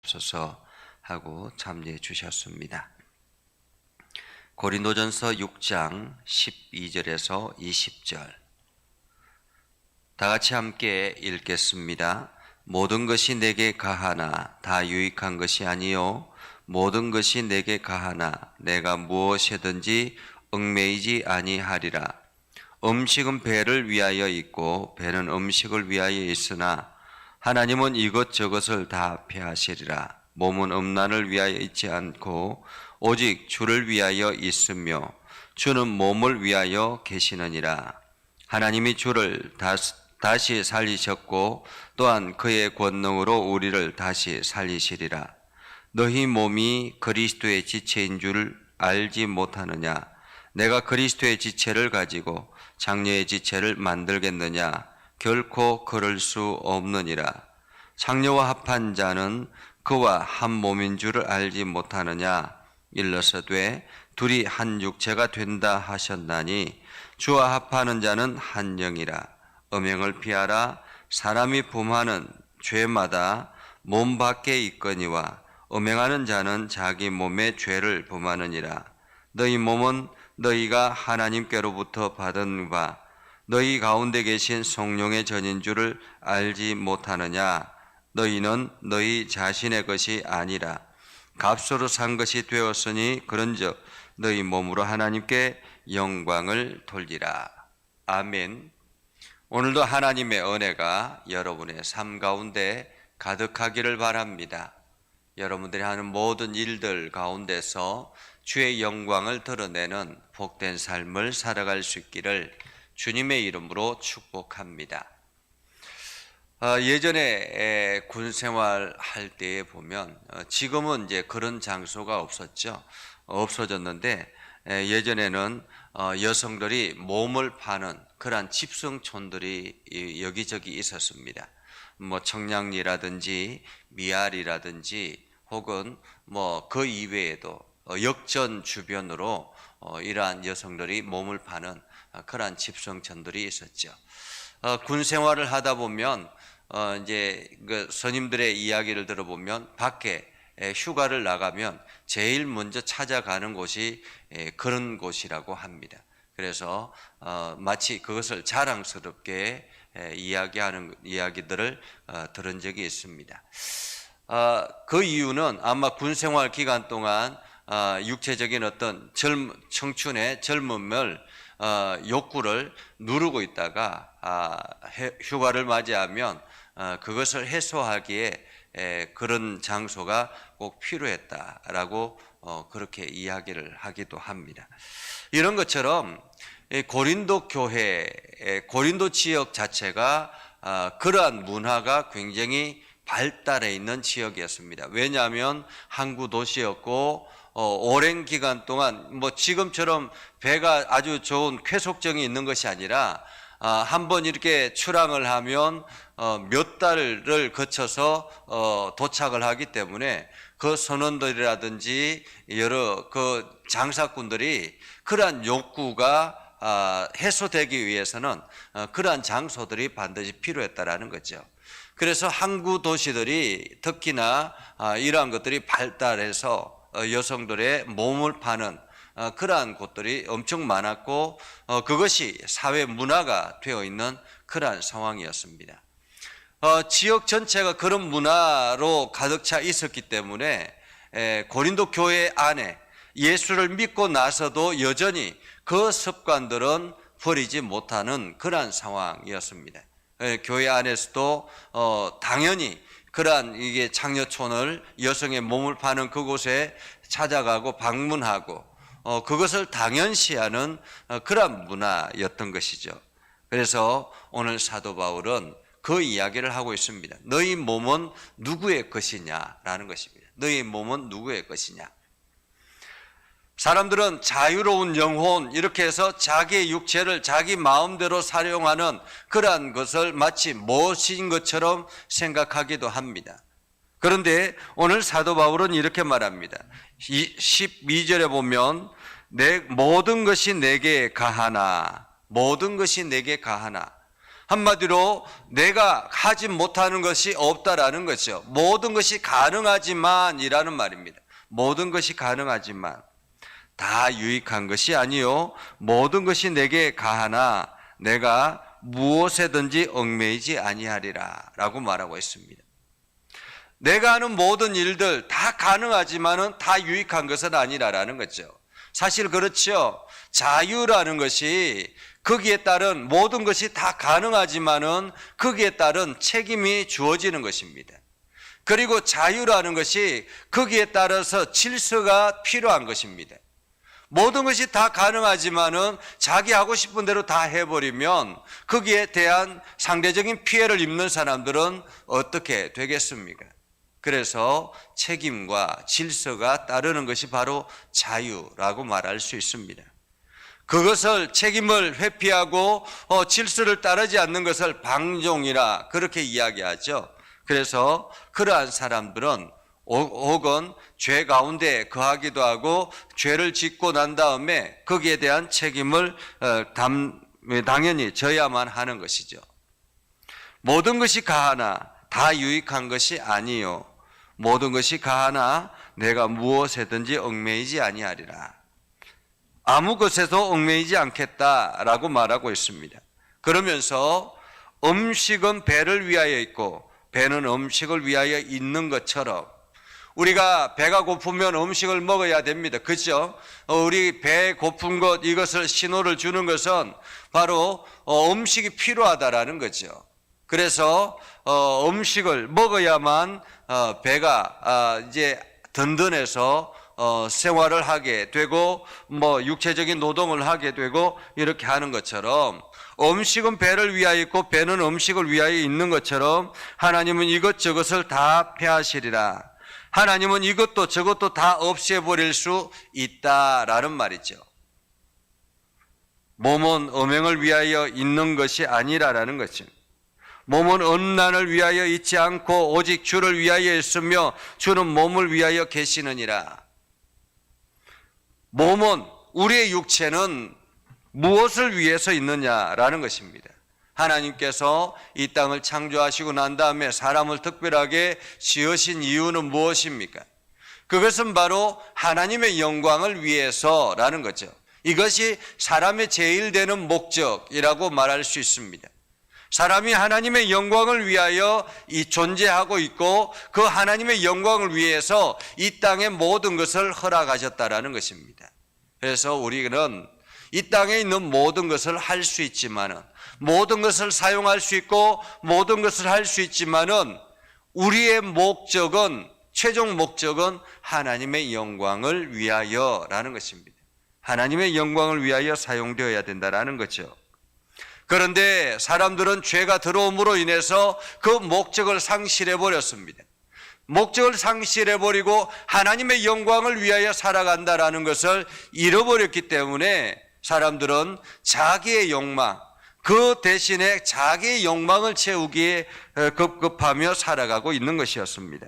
주시옵소서 하고 참여해 주셨습니다. 고린도전서 6장 12절에서 20절 다 같이 함께 읽겠습니다. 모든 것이 내게 가하나 다 유익한 것이 아니요 모든 것이 내게 가하나 내가 무엇이든지 얽매이지 아니하리라. 음식은 배를 위하여 있고 배는 음식을 위하여 있으나 하나님은 이것저것을 다 폐하시리라. 몸은 음란을 위하여 있지 않고 오직 주를 위하여 있으며 주는 몸을 위하여 계시느니라. 하나님이 주를 다시 살리셨고 또한 그의 권능으로 우리를 다시 살리시리라. 너희 몸이 그리스도의 지체인 줄 알지 못하느냐? 내가 그리스도의 지체를 가지고 장녀의 지체를 만들겠느냐? 결코 그럴 수 없느니라. 장녀와 합한 자는 그와 한 몸인 줄을 알지 못하느냐? 일러서되 둘이 한 육체가 된다 하셨나니 주와 합하는 자는 한 영이라. 음행을 피하라. 사람이 범하는 죄마다 몸 밖에 있거니와 음행하는 자는 자기 몸에 죄를 범하느니라. 너희 몸은 너희가 하나님께로부터 받은 바 너희 가운데 계신 성령의 전인 줄을 알지 못하느냐? 너희는 너희 자신의 것이 아니라 값으로 산 것이 되었으니 그런즉 너희 몸으로 하나님께 영광을 돌리라. 아멘. 오늘도 하나님의 은혜가 여러분의 삶 가운데 가득하기를 바랍니다. 여러분들이 하는 모든 일들 가운데서 주의 영광을 드러내는 복된 삶을 살아갈 수 있기를 주님의 이름으로 축복합니다. 예전에 군 생활할 때에 보면 지금은 이제 그런 장소가 없어졌는데 예전에는 여성들이 몸을 파는 그러한 집성촌들이 여기저기 있었습니다. 뭐 청량리라든지 미아리라든지 혹은 뭐 그 이외에도 역전 주변으로 이러한 여성들이 몸을 파는 그러한 집성촌들이 있었죠. 군 생활을 하다 보면 이제 그 선임들의 이야기를 들어보면 밖에 휴가를 나가면 제일 먼저 찾아가는 곳이 그런 곳이라고 합니다. 그래서 마치 그것을 자랑스럽게 이야기하는 이야기들을 들은 적이 있습니다. 그 이유는 아마 군 생활 기간 동안 육체적인 어떤 청춘의 젊음을 욕구를 누르고 있다가 휴가를 맞이하면 그것을 해소하기에 그런 장소가 꼭 필요했다라고 그렇게 이야기를 하기도 합니다. 이런 것처럼 고린도 교회, 고린도 지역 자체가 그러한 문화가 굉장히 발달해 있는 지역이었습니다. 왜냐하면 항구 도시였고 오랜 기간 동안 뭐 지금처럼 배가 아주 좋은 쾌속정이 있는 것이 아니라 한번 이렇게 출항을 하면 몇 달을 거쳐서 도착을 하기 때문에 그 선원들이라든지 여러 그 장사꾼들이 그러한 욕구가 해소되기 위해서는 그러한 장소들이 반드시 필요했다라는 거죠. 그래서 항구 도시들이 특히나 이러한 것들이 발달해서 여성들의 몸을 파는 그러한 곳들이 엄청 많았고 그것이 사회 문화가 되어 있는 그러한 상황이었습니다. 지역 전체가 그런 문화로 가득 차 있었기 때문에 고린도 교회 안에 예수를 믿고 나서도 여전히 그 습관들은 버리지 못하는 그러한 상황이었습니다. 교회 안에서도 당연히 그러한 이게 장녀촌을 여성의 몸을 파는 그곳에 찾아가고 방문하고 그것을 당연시하는 그러한 문화였던 것이죠. 그래서 오늘 사도 바울은 그 이야기를 하고 있습니다. 너희 몸은 누구의 것이냐라는 것입니다. 너희 몸은 누구의 것이냐. 사람들은 자유로운 영혼 이렇게 해서 자기의 육체를 자기 마음대로 사용하는 그러한 것을 마치 무엇인 것처럼 생각하기도 합니다. 그런데 오늘 사도 바울은 이렇게 말합니다. 12절에 보면 내 모든 것이 내게 가하나 모든 것이 내게 가하나 한마디로 내가 하지 못하는 것이 없다라는 거죠. 모든 것이 가능하지만이라는 말입니다. 모든 것이 가능하지만 다 유익한 것이 아니요 모든 것이 내게 가하나 내가 무엇에든지 얽매이지 아니하리라 라고 말하고 있습니다. 내가 하는 모든 일들 다 가능하지만은 다 유익한 것은 아니라라는 거죠. 사실 그렇죠. 자유라는 것이 거기에 따른 모든 것이 다 가능하지만은 거기에 따른 책임이 주어지는 것입니다. 그리고 자유라는 것이 거기에 따라서 질서가 필요한 것입니다. 모든 것이 다 가능하지만은 자기 하고 싶은 대로 다 해버리면 거기에 대한 상대적인 피해를 입는 사람들은 어떻게 되겠습니까? 그래서 책임과 질서가 따르는 것이 바로 자유라고 말할 수 있습니다. 그것을 책임을 회피하고 질서를 따르지 않는 것을 방종이라 그렇게 이야기하죠. 그래서 그러한 사람들은 혹은 죄 가운데 거하기도 하고 죄를 짓고 난 다음에 거기에 대한 책임을 당연히 져야만 하는 것이죠. 모든 것이 가하나 다 유익한 것이 아니요 모든 것이 가하나 내가 무엇에든지 얽매이지 아니하리라. 아무 것에도 얽매이지 않겠다라고 말하고 있습니다. 그러면서 음식은 배를 위하여 있고 배는 음식을 위하여 있는 것처럼 우리가 배가 고프면 음식을 먹어야 됩니다. 그렇죠? 우리 배 고픈 것 이것을 신호를 주는 것은 바로 음식이 필요하다라는 거죠. 그래서 음식을 먹어야만 배가 이제 든든해서 생활을 하게 되고 육체적인 노동을 하게 되고 이렇게 하는 것처럼 음식은 배를 위하여 있고 배는 음식을 위하여 있는 것처럼 하나님은 이것저것을 다 폐하시리라. 하나님은 이것도 저것도 다 없애버릴 수 있다라는 말이죠. 몸은 음행을 위하여 있는 것이 아니라라는 거죠. 몸은 음란을 위하여 있지 않고 오직 주를 위하여 있으며 주는 몸을 위하여 계시느니라. 몸은 우리의 육체는 무엇을 위해서 있느냐라는 것입니다. 하나님께서 이 땅을 창조하시고 난 다음에 사람을 특별하게 지으신 이유는 무엇입니까? 그것은 바로 하나님의 영광을 위해서라는 거죠. 이것이 사람의 제일 되는 목적이라고 말할 수 있습니다. 사람이 하나님의 영광을 위하여 존재하고 있고 그 하나님의 영광을 위해서 이 땅의 모든 것을 허락하셨다라는 것입니다. 그래서 우리는 이 땅에 있는 모든 것을 할 수 있지만은 모든 것을 사용할 수 있고 모든 것을 할 수 있지만은 우리의 목적은 최종 목적은 하나님의 영광을 위하여라는 것입니다. 하나님의 영광을 위하여 사용되어야 된다라는 거죠. 그런데 사람들은 죄가 들어옴으로 인해서 그 목적을 상실해 버렸습니다. 목적을 상실해 버리고 하나님의 영광을 위하여 살아간다라는 것을 잃어버렸기 때문에 사람들은 자기의 욕망, 그 대신에 자기의 욕망을 채우기에 급급하며 살아가고 있는 것이었습니다.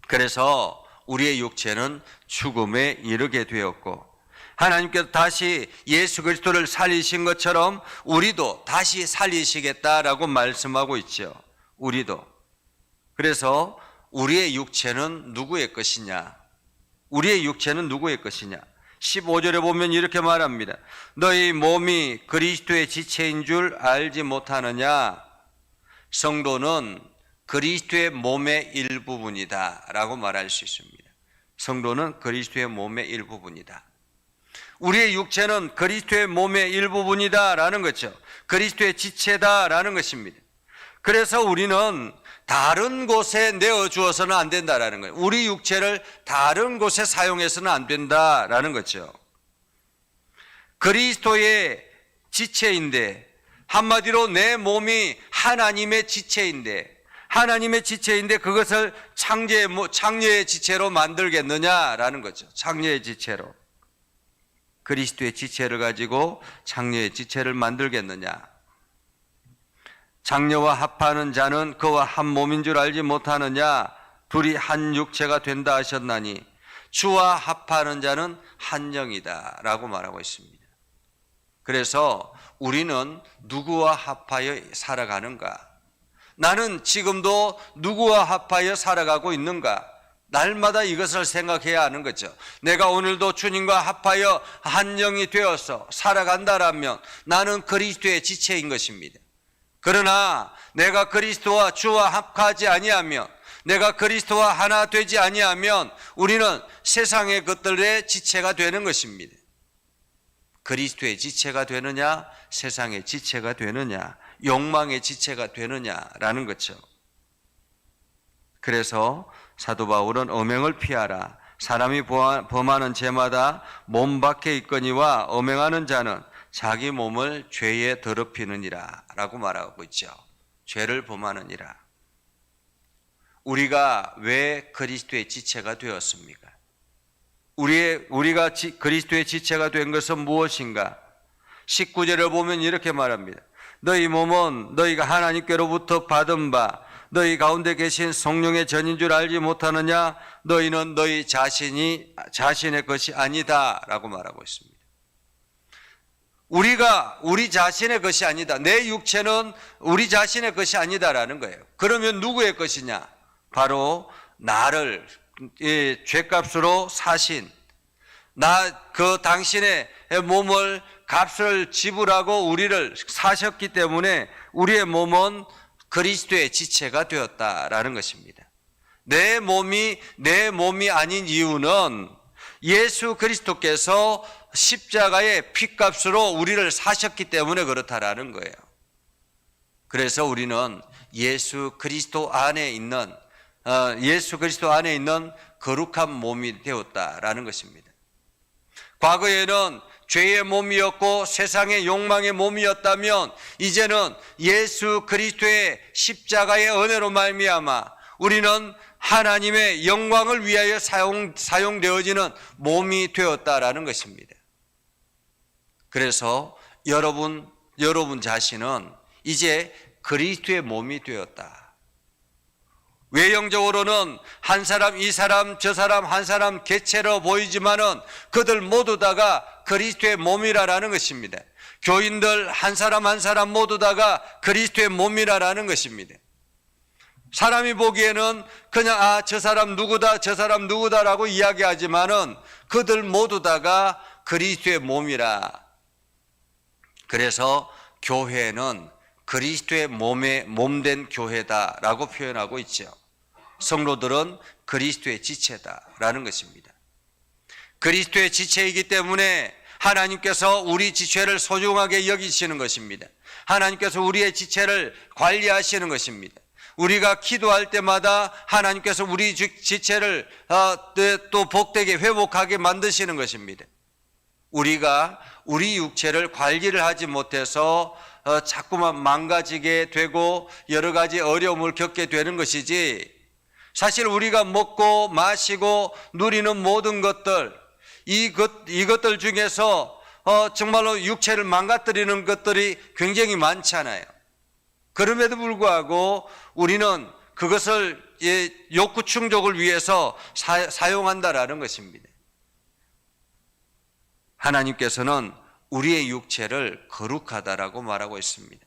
그래서 우리의 육체는 죽음에 이르게 되었고 하나님께서 다시 예수 그리스도를 살리신 것처럼 우리도 다시 살리시겠다라고 말씀하고 있죠. 우리도. 그래서 우리의 육체는 누구의 것이냐? 우리의 육체는 누구의 것이냐? 15절에 보면 이렇게 말합니다. 너희 몸이 그리스도의 지체인 줄 알지 못하느냐? 성도는 그리스도의 몸의 일부분이다 라고 말할 수 있습니다. 성도는 그리스도의 몸의 일부분이다. 우리의 육체는 그리스도의 몸의 일부분이다 라는 거죠. 그리스도의 지체다 라는 것입니다. 그래서 우리는 다른 곳에 내어주어서는 안 된다라는 거예요. 우리 육체를 다른 곳에 사용해서는 안 된다라는 거죠. 그리스도의 지체인데 한마디로 내 몸이 하나님의 지체인데 그것을 창녀의 지체로 만들겠느냐라는 거죠. 창녀의 지체로. 그리스도의 지체를 가지고 창녀의 지체를 만들겠느냐. 장녀와 합하는 자는 그와 한 몸인 줄 알지 못하느냐. 둘이 한 육체가 된다 하셨나니 주와 합하는 자는 한 영이다 라고 말하고 있습니다. 그래서 우리는 누구와 합하여 살아가는가? 나는 지금도 누구와 합하여 살아가고 있는가? 날마다 이것을 생각해야 하는 거죠. 내가 오늘도 주님과 합하여 한 영이 되어서 살아간다라면 나는 그리스도의 지체인 것입니다. 그러나 내가 그리스도와 주와 합하지 아니하면, 내가 그리스도와 하나 되지 아니하면 우리는 세상의 것들의 지체가 되는 것입니다. 그리스도의 지체가 되느냐, 세상의 지체가 되느냐, 욕망의 지체가 되느냐라는 거죠. 그래서 사도 바울은 엄행을 피하라. 사람이 범하는 죄마다 몸 밖에 있거니와 엄행하는 자는 자기 몸을 죄에 더럽히느니라 라고 말하고 있죠. 죄를 범하느니라. 우리가 왜 그리스도의 지체가 되었습니까? 우리가 그리스도의 지체가 된 것은 무엇인가? 19절을 보면 이렇게 말합니다. 너희 몸은 너희가 하나님께로부터 받은 바 너희 가운데 계신 성령의 전인 줄 알지 못하느냐? 너희는 너희 자신의 것이 아니다 라고 말하고 있습니다. 우리가 우리 자신의 것이 아니다. 내 육체는 우리 자신의 것이 아니다라는 거예요. 그러면 누구의 것이냐? 바로 나를 죄값으로 사신, 당신의 몸을 값을 지불하고 우리를 사셨기 때문에 우리의 몸은 그리스도의 지체가 되었다라는 것입니다. 내 몸이 아닌 이유는 예수 그리스도께서 십자가의 피값으로 우리를 사셨기 때문에 그렇다라는 거예요. 그래서 우리는 예수 그리스도 안에 있는 거룩한 몸이 되었다라는 것입니다. 과거에는 죄의 몸이었고 세상의 욕망의 몸이었다면 이제는 예수 그리스도의 십자가의 은혜로 말미암아 우리는 하나님의 영광을 위하여 사용되어지는 몸이 되었다라는 것입니다. 그래서 여러분 자신은 이제 그리스도의 몸이 되었다. 외형적으로는 한 사람, 이 사람, 저 사람, 한 사람 개체로 보이지만은 그들 모두 다가 그리스도의 몸이라는 것입니다. 교인들 한 사람 한 사람 모두 다가 그리스도의 몸이라는 것입니다. 사람이 보기에는 그냥 저 사람 누구다, 저 사람 누구다라고 이야기하지만은 그들 모두 다가 그리스도의 몸이라. 그래서 교회는 그리스도의 몸된 교회다라고 표현하고 있죠. 성도들은 그리스도의 지체다라는 것입니다. 그리스도의 지체이기 때문에 하나님께서 우리 지체를 소중하게 여기시는 것입니다. 하나님께서 우리의 지체를 관리하시는 것입니다. 우리가 기도할 때마다 하나님께서 우리 지체를 또 복되게 회복하게 만드시는 것입니다. 우리가 우리 육체를 관리를 하지 못해서 자꾸만 망가지게 되고 여러 가지 어려움을 겪게 되는 것이지, 사실 우리가 먹고 마시고 누리는 모든 것들, 이것들 중에서 정말로 육체를 망가뜨리는 것들이 굉장히 많잖아요. 그럼에도 불구하고 우리는 그것을 욕구 충족을 위해서 사용한다라는 것입니다. 하나님께서는 우리의 육체를 거룩하다라고 말하고 있습니다.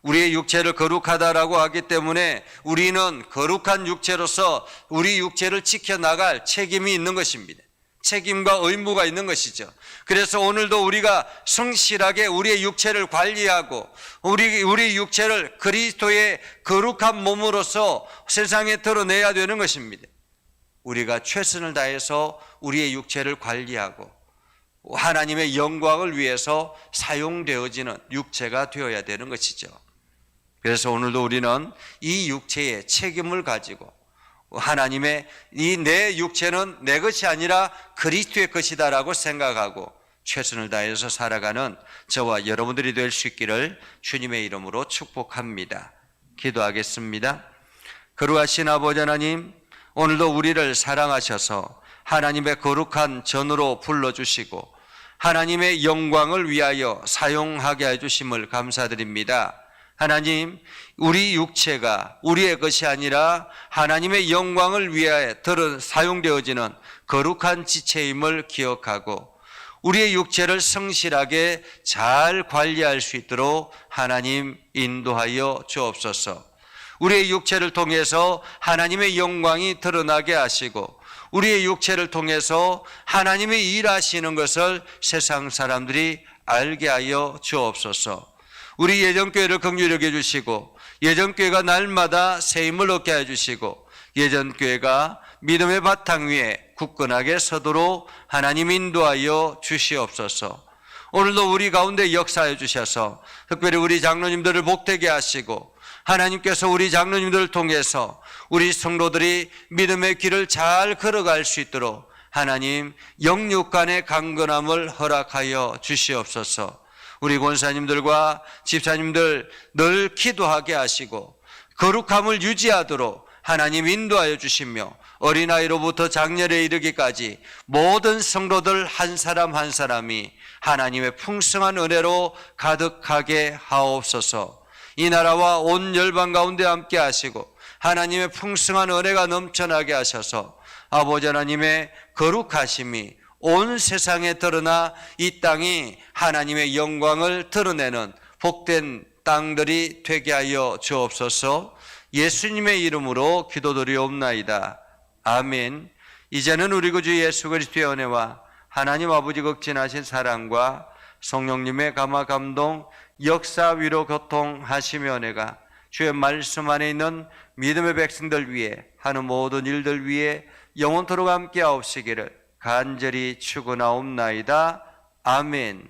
우리의 육체를 거룩하다라고 하기 때문에 우리는 거룩한 육체로서 우리 육체를 지켜나갈 책임이 있는 것입니다. 책임과 의무가 있는 것이죠. 그래서 오늘도 우리가 성실하게 우리의 육체를 관리하고 우리 육체를 그리스도의 거룩한 몸으로서 세상에 드러내야 되는 것입니다. 우리가 최선을 다해서 우리의 육체를 관리하고 하나님의 영광을 위해서 사용되어지는 육체가 되어야 되는 것이죠. 그래서 오늘도 우리는 이 육체의 책임을 가지고 하나님의 내 육체는 내 것이 아니라 그리스도의 것이다라고 생각하고 최선을 다해서 살아가는 저와 여러분들이 될 수 있기를 주님의 이름으로 축복합니다. 기도하겠습니다. 거룩하신 아버지 하나님, 오늘도 우리를 사랑하셔서 하나님의 거룩한 전으로 불러주시고 하나님의 영광을 위하여 사용하게 해주심을 감사드립니다. 하나님, 우리 육체가 우리의 것이 아니라 하나님의 영광을 위하여 사용되어지는 거룩한 지체임을 기억하고 우리의 육체를 성실하게 잘 관리할 수 있도록 하나님 인도하여 주옵소서. 우리의 육체를 통해서 하나님의 영광이 드러나게 하시고 우리의 육체를 통해서 하나님의 일하시는 것을 세상 사람들이 알게 하여 주옵소서. 우리 예전교회를 긍휼히 여겨주시고 예전교회가 날마다 새 힘을 얻게 해주시고 예전교회가 믿음의 바탕 위에 굳건하게 서도록 하나님 인도하여 주시옵소서. 오늘도 우리 가운데 역사해 주셔서 특별히 우리 장로님들을 복되게 하시고 하나님께서 우리 장로님들을 통해서 우리 성도들이 믿음의 길을 잘 걸어갈 수 있도록 하나님 영육 간의 강건함을 허락하여 주시옵소서. 우리 권사님들과 집사님들 늘 기도하게 하시고 거룩함을 유지하도록 하나님 인도하여 주시며 어린아이로부터 장년에 이르기까지 모든 성도들 한 사람 한 사람이 하나님의 풍성한 은혜로 가득하게 하옵소서. 이 나라와 온 열방 가운데 함께 하시고 하나님의 풍성한 은혜가 넘쳐나게 하셔서 아버지 하나님의 거룩하심이 온 세상에 드러나 이 땅이 하나님의 영광을 드러내는 복된 땅들이 되게 하여 주옵소서. 예수님의 이름으로 기도드리옵나이다. 아멘. 이제는 우리 구주 예수 그리스도의 은혜와 하나님 아버지 극진하신 사랑과 성령님의 감화 감동 역사 위로 교통하시며 은혜가 주의 말씀 안에 있는 믿음의 백성들 위해 하는 모든 일들 위해 영원토록 함께 하옵시기를 간절히 축원하옵나이다. 아멘.